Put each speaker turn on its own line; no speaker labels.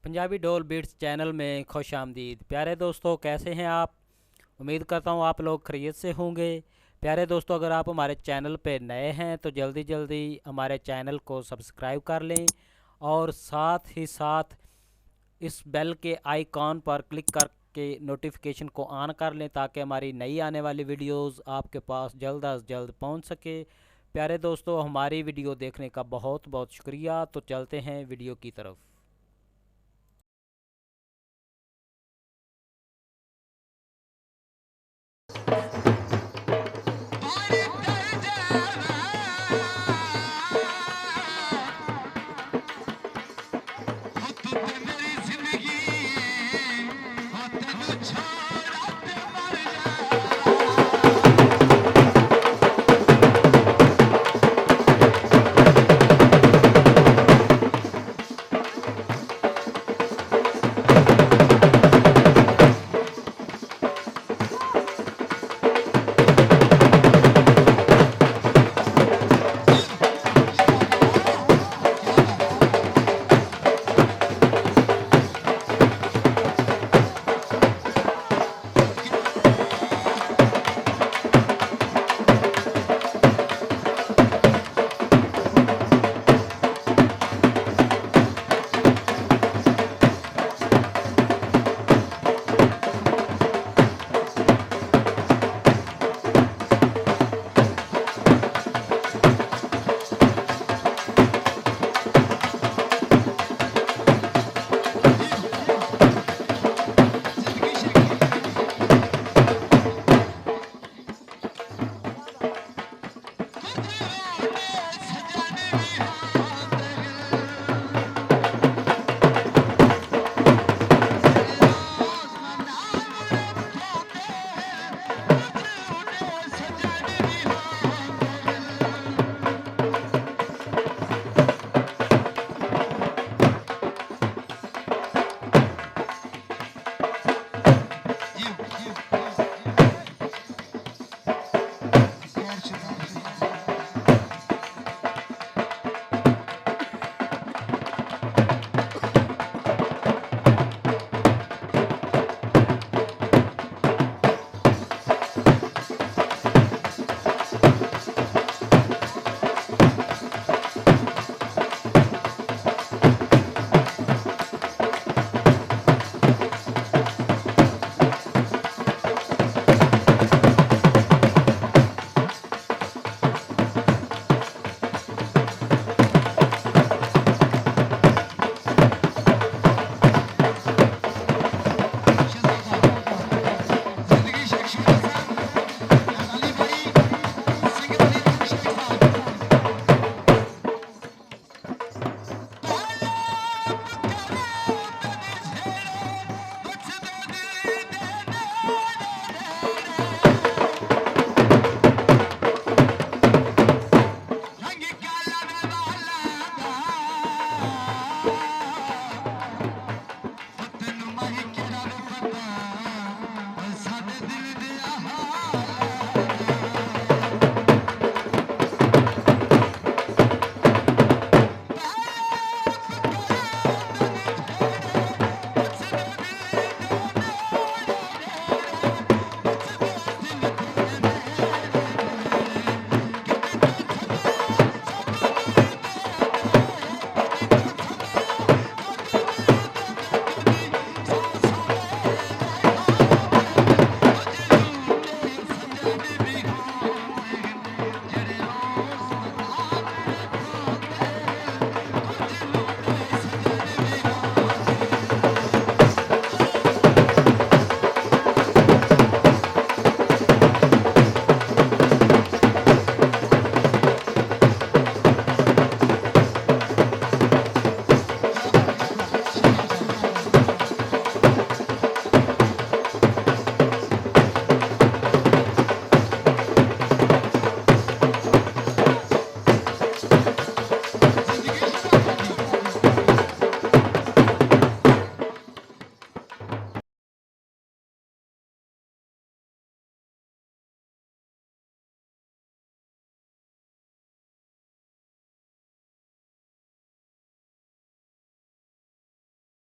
पंजाबी ढोल beats channel में खुश आमदीद। प्यारे दोस्तों, कैसे हैं आप? उम्मीद करता हूँ आप लोग खैरियत से होंगे। प्यारे दोस्तों, अगर आप हमारे चैनल पे नए हैं तो जल्दी जल्दी हमारे चैनल को सब्सक्राइब कर लें और साथ ही साथ इस बेल के आइकॉन पर क्लिक करके नोटिफिकेशन को ऑन कर लें ताकि हमारी नई आने वाली वीडियोस आपके पास जल्द अज जल्द पहुंच सके। प्यारे दोस्तों, हमारी वीडियो देखने का बहुत बहुत शुक्रिया। तो चलते हैं वीडियो की तरफ।